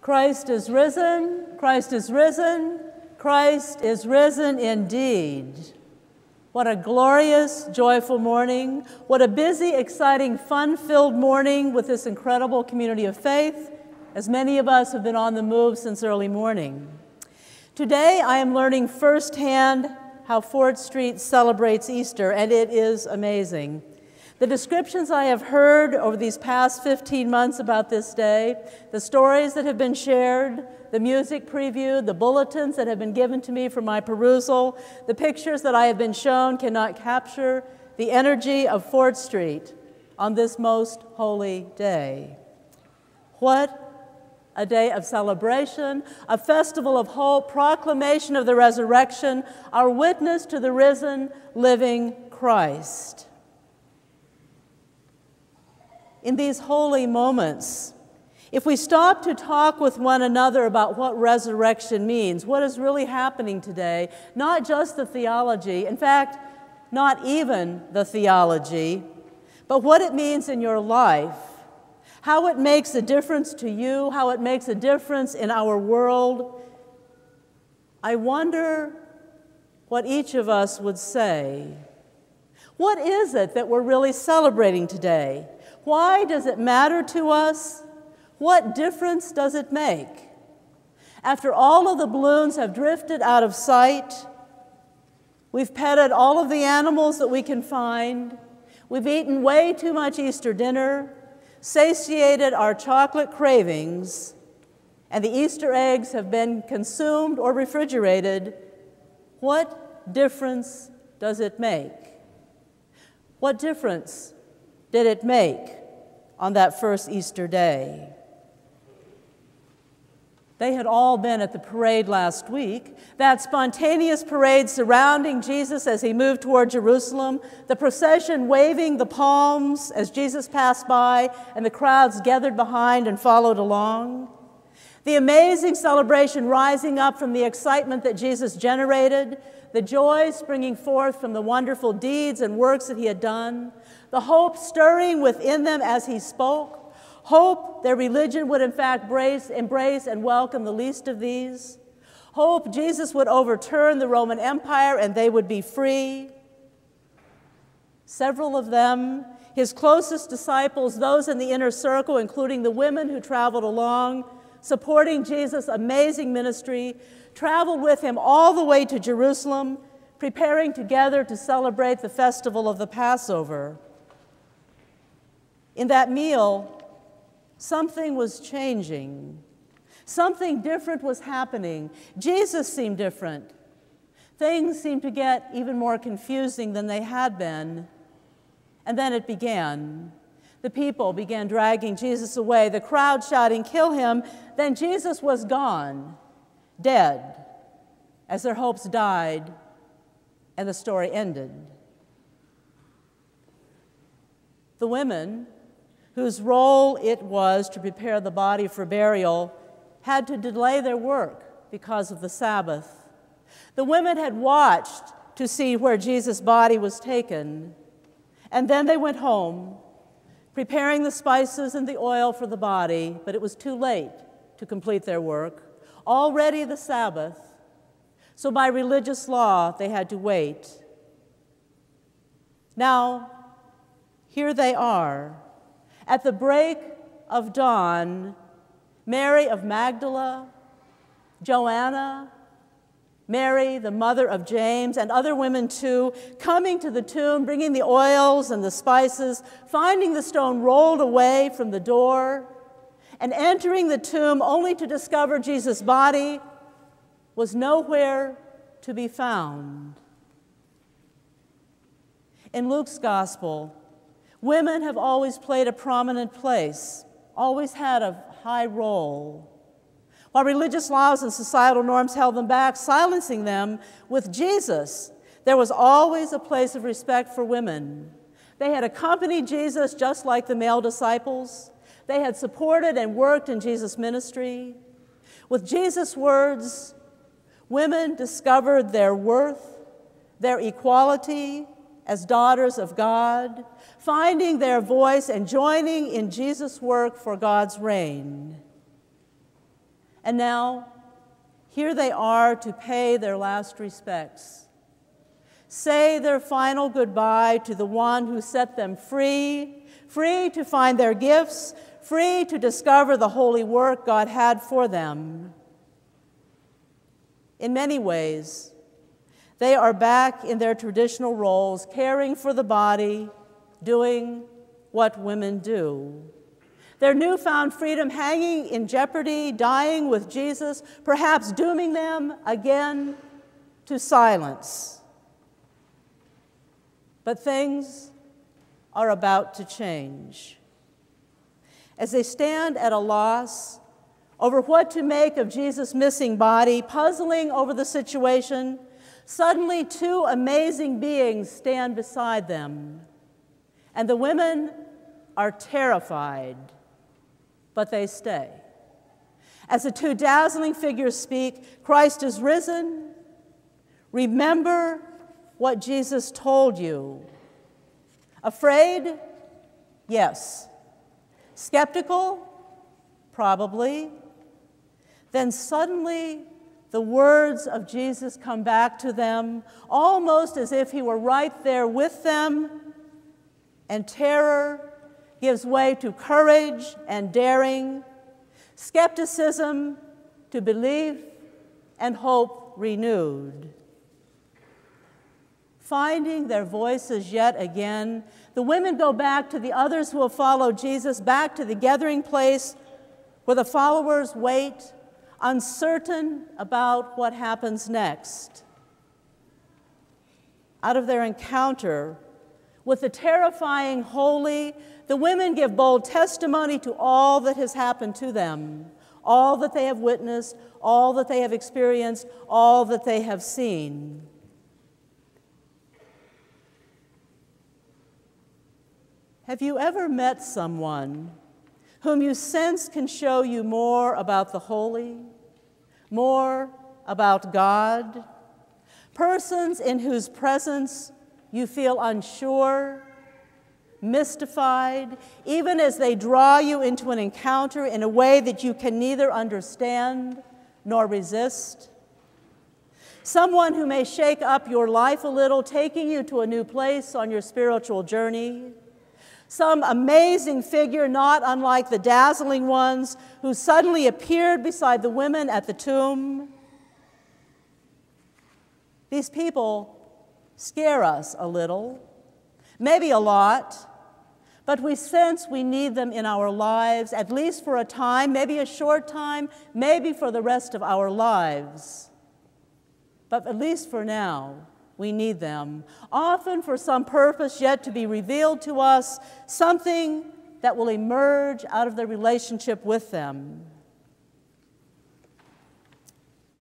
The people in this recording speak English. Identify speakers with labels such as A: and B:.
A: Christ is risen, Christ is risen, Christ is risen indeed. What a glorious, joyful morning. What a busy, exciting, fun-filled morning with this incredible community of faith, as many of us have been on the move since early morning. Today, I am learning firsthand how Fort Street celebrates Easter, and it is amazing. The descriptions I have heard over these past 15 months about this day, the stories that have been shared, the music preview, the bulletins that have been given to me for my perusal, the pictures that I have been shown cannot capture the energy of Fort Street on this most holy day. What a day of celebration, a festival of hope, proclamation of the resurrection, our witness to the risen, living Christ. In these holy moments, if we stop to talk with one another about what resurrection means, what is really happening today, not just the theology, in fact, not even the theology, but what it means in your life, how it makes a difference to you, how it makes a difference in our world, I wonder what each of us would say. What is it that we're really celebrating today? Why does it matter to us? What difference does it make? After all of the balloons have drifted out of sight, we've petted all of the animals that we can find, we've eaten way too much Easter dinner, satiated our chocolate cravings, and the Easter eggs have been consumed or refrigerated, what difference does it make? What difference did it make on that first Easter day? They had all been at the parade last week, that spontaneous parade surrounding Jesus as he moved toward Jerusalem, the procession waving the palms as Jesus passed by, and the crowds gathered behind and followed along. The amazing celebration rising up from the excitement that Jesus generated, the joy springing forth from the wonderful deeds and works that he had done, the hope stirring within them as he spoke, hope their religion would in fact embrace and welcome the least of these, hope Jesus would overturn the Roman Empire and they would be free. Several of them, his closest disciples, those in the inner circle, including the women who traveled along, supporting Jesus' amazing ministry, traveled with him all the way to Jerusalem, preparing together to celebrate the festival of the Passover. In that meal, something was changing. Something different was happening. Jesus seemed different. Things seemed to get even more confusing than they had been. And then it began. The people began dragging Jesus away, the crowd shouting, "Kill him." Then Jesus was gone, dead, as their hopes died, and the story ended. The women, whose role it was to prepare the body for burial, had to delay their work because of the Sabbath. The women had watched to see where Jesus' body was taken, and then they went home, preparing the spices and the oil for the body, but it was too late to complete their work. Already the Sabbath, so by religious law, they had to wait. Now, here they are. At the break of dawn, Mary of Magdala, Joanna, Mary, the mother of James, and other women too, coming to the tomb, bringing the oils and the spices, finding the stone rolled away from the door, and entering the tomb only to discover Jesus' body was nowhere to be found. In Luke's gospel, women have always played a prominent place, always had a high role. While religious laws and societal norms held them back, silencing them, with Jesus, there was always a place of respect for women. They had accompanied Jesus just like the male disciples. They had supported and worked in Jesus' ministry. With Jesus' words, women discovered their worth, their equality as daughters of God, finding their voice and joining in Jesus' work for God's reign. And now, here they are to pay their last respects, say their final goodbye to the one who set them free, free to find their gifts, free to discover the holy work God had for them. In many ways, they are back in their traditional roles, caring for the body, doing what women do. Their newfound freedom hanging in jeopardy, dying with Jesus, perhaps dooming them again to silence. But things are about to change. As they stand at a loss over what to make of Jesus' missing body, puzzling over the situation, suddenly two amazing beings stand beside them. And the women are terrified, but they stay. As the two dazzling figures speak, Christ is risen. Remember what Jesus told you. Afraid? Yes. Skeptical? Probably. Then suddenly, the words of Jesus come back to them, almost as if he were right there with them, and terror gives way to courage and daring, skepticism to belief, and hope renewed. Finding their voices yet again, the women go back to the others who have followed Jesus, back to the gathering place where the followers wait, uncertain about what happens next. Out of their encounter with the terrifying holy, the women give bold testimony to all that has happened to them, all that they have witnessed, all that they have experienced, all that they have seen. Have you ever met someone whom you sense can show you more about the holy, more about God? Persons in whose presence you feel unsure, mystified, even as they draw you into an encounter in a way that you can neither understand nor resist. Someone who may shake up your life a little, taking you to a new place on your spiritual journey. Some amazing figure, not unlike the dazzling ones who suddenly appeared beside the women at the tomb. These people scare us a little, maybe a lot, but we sense we need them in our lives, at least for a time, maybe a short time, maybe for the rest of our lives. But at least for now, we need them, often for some purpose yet to be revealed to us, something that will emerge out of the relationship with them.